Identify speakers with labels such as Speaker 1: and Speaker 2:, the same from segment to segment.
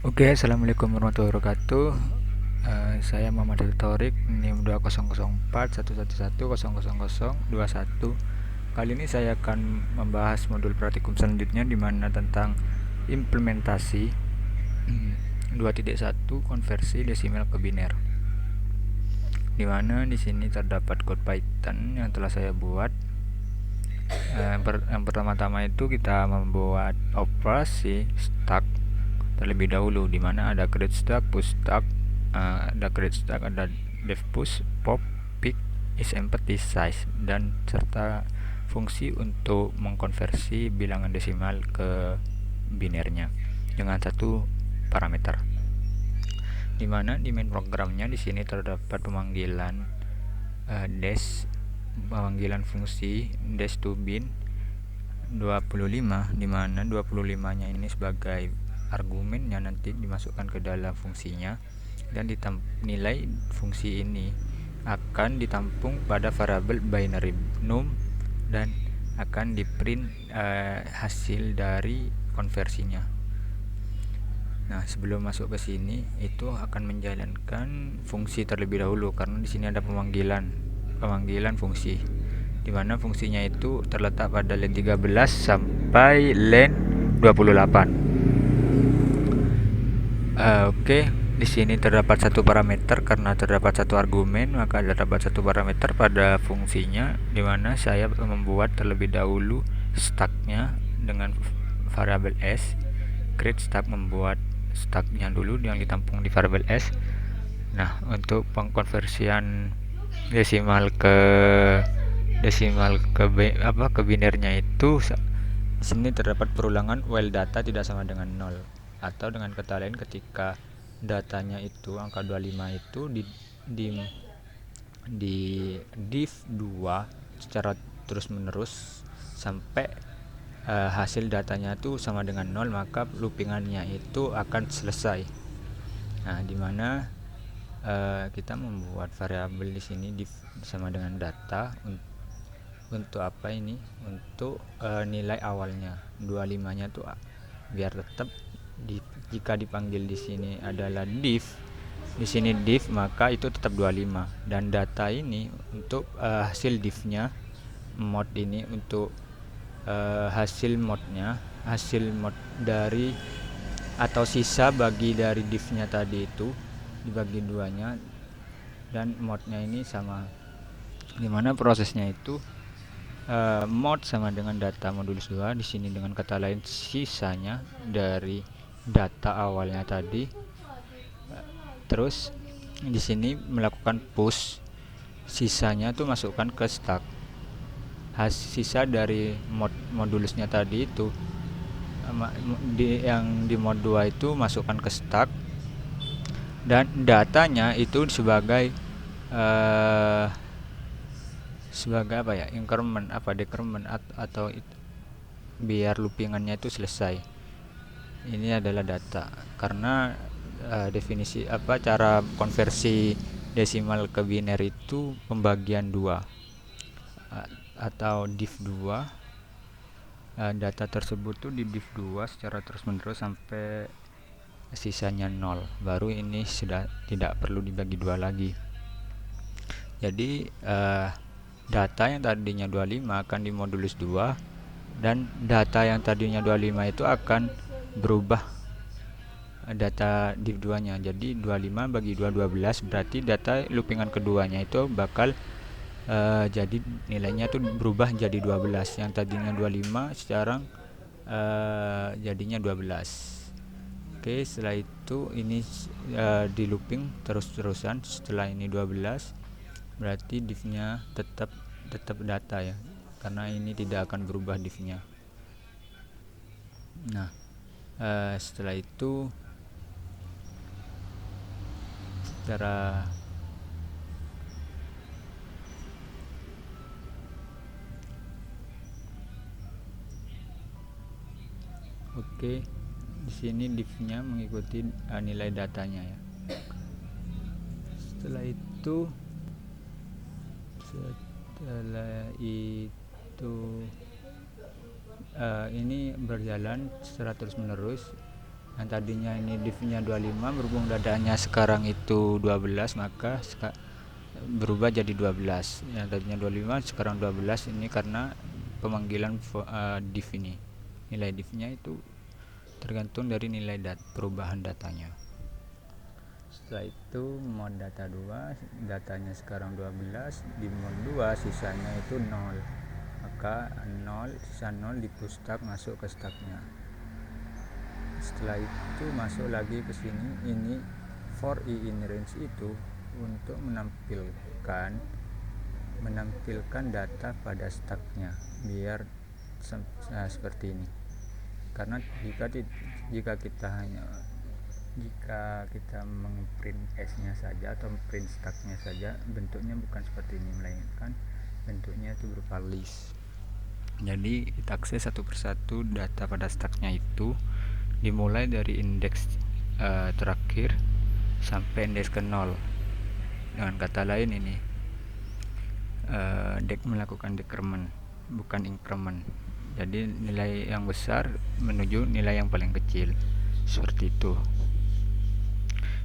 Speaker 1: Oke, assalamualaikum warahmatullahi wabarakatuh. Saya Muhammad Torik, NIM 200411100021. Kali ini saya akan membahas modul praktikum selanjutnya di mana tentang implementasi 2.1 konversi desimal ke biner. Di mana di sini terdapat code Python yang telah saya buat. Yang pertama-tama itu kita membuat operasi stack terlebih dahulu, di mana ada create stack, push stack, ada def push, pop, pick, is empty, size, dan serta fungsi untuk mengkonversi bilangan desimal ke binernya dengan satu parameter. Di mana di main programnya di sini terdapat pemanggilan pemanggilan fungsi dash to bin 25, di mana 25-nya ini sebagai argumennya nanti dimasukkan ke dalam fungsinya, dan nilai fungsi ini akan ditampung pada variabel binary num dan akan diprint hasil dari konversinya. Nah, sebelum masuk ke sini itu akan menjalankan fungsi terlebih dahulu, karena di sini ada pemanggilan fungsi, di mana fungsinya itu terletak pada len 13 sampai len 28. Oke, di sini terdapat satu parameter. Karena terdapat satu argumen, maka terdapat satu parameter pada fungsinya, di mana saya membuat terlebih dahulu stacknya dengan variabel s. Create stack membuat stacknya dulu yang ditampung di variabel s. Nah, untuk pengkonversian desimal ke binernya itu di sini terdapat perulangan while data tidak sama dengan 0, atau dengan kata lain ketika datanya itu angka 25 itu di div 2 secara terus menerus sampai hasil datanya itu sama dengan 0, maka loopingannya itu akan selesai. Nah, dimana kita membuat variabel di sini div sama dengan data untuk apa ini? Untuk nilai awalnya 25-nya tuh biar tetap jika dipanggil di sini adalah div, di sini div, maka itu tetap 25, dan data ini untuk hasil divnya mod ini untuk hasil mod dari atau sisa bagi dari divnya tadi itu dibagi duanya, dan modnya ini sama, dimana prosesnya itu mod sama dengan data modulus 2 di sini, dengan kata lain sisanya dari data awalnya tadi. Terus di sini melakukan push, sisanya tuh masukkan ke stack. Sisa dari modulusnya tadi itu yang di mod 2 itu masukkan ke stack, dan datanya itu sebagai apa ya, increment decrement atau biar loopingannya itu selesai. Ini adalah data, karena definisi cara konversi desimal ke biner itu pembagian 2 atau div 2. Data tersebut tuh di div 2 secara terus menerus sampai sisanya 0, baru ini sudah tidak perlu dibagi 2 lagi. Jadi data yang tadinya 25 akan dimodulus 2, dan data yang tadinya 25 itu akan berubah data div 2 nya. Jadi 25 bagi 2 12, berarti data loopingan keduanya itu bakal jadi nilainya tuh berubah jadi 12. Yang tadinya 25 sekarang jadinya 12. Oke, setelah itu ini di looping terus-terusan. Setelah ini 12, berarti div-nya tetap data ya, karena ini tidak akan berubah div-nya. Nah, setelah itu secara oke, di sini div-nya mengikuti nilai datanya ya. Setelah itu ini berjalan secara terus menerus. Yang tadinya ini div-nya 25, berhubung datanya sekarang itu 12, maka berubah jadi 12. Yang tadinya 25 sekarang 12, ini karena pemanggilan div ini. Nilai div-nya itu tergantung dari nilai perubahan datanya. Setelah itu mode data 2, datanya sekarang 12, di mode 2 sisanya itu 0, maka 0 sisa 0 di push stack masuk ke stacknya. Setelah itu masuk lagi ke sini, ini for i in range itu untuk menampilkan data pada stacknya biar seperti ini. Karena jika kita mengprint S-nya saja atau print stacknya saja, bentuknya bukan seperti ini, melainkan bentuknya itu berupa list. Jadi kita akses satu persatu data pada stacknya itu, dimulai dari indeks terakhir sampai indeks ke 0. Dengan kata lain ini melakukan decrement bukan increment. Jadi nilai yang besar menuju nilai yang paling kecil, seperti itu.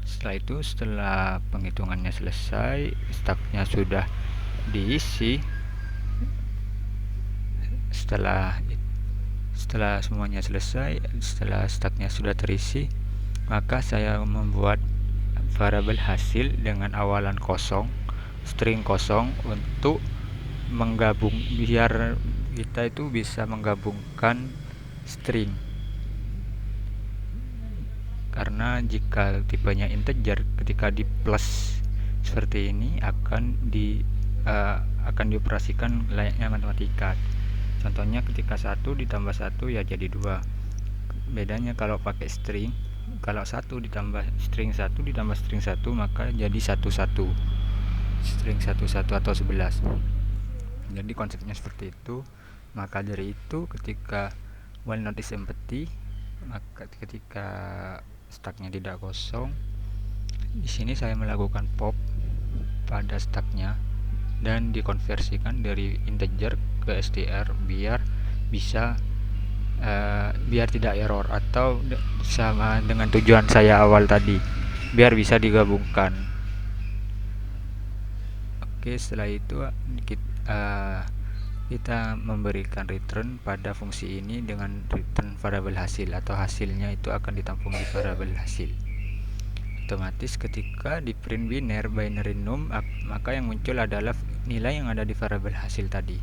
Speaker 1: Setelah penghitungannya selesai, stacknya sudah diisi. Setelah semuanya selesai, setelah stacknya sudah terisi, maka saya membuat variabel hasil dengan awalan kosong, string kosong, untuk menggabung, biar kita itu bisa menggabungkan string. Karena jika tipenya integer, ketika di plus seperti ini akan dioperasikan layaknya matematika. Contohnya ketika 1 ditambah 1 ya jadi 2. Bedanya kalau pakai string, kalau 1 ditambah string 1 ditambah string 1 maka jadi 11 string 11 atau 11. Jadi konsepnya seperti itu. Maka dari itu ketika while not is empty, maka ketika stacknya tidak kosong, di sini saya melakukan pop pada stacknya dan dikonversikan dari integer ke str biar tidak error, atau sama dengan tujuan saya awal tadi, biar bisa digabungkan. Oke, setelah itu kita memberikan return pada fungsi ini dengan return variabel hasil, atau hasilnya itu akan ditampung di variabel hasil. Otomatis ketika di print binary num, maka yang muncul adalah nilai yang ada di variabel hasil tadi.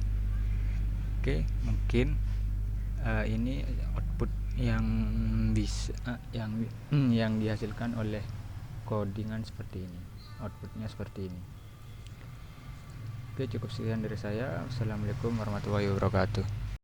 Speaker 1: Oke, mungkin ini output yang dihasilkan oleh codingan seperti ini. Outputnya seperti ini. Oke, cukup sekian dari saya. Assalamualaikum warahmatullahi wabarakatuh.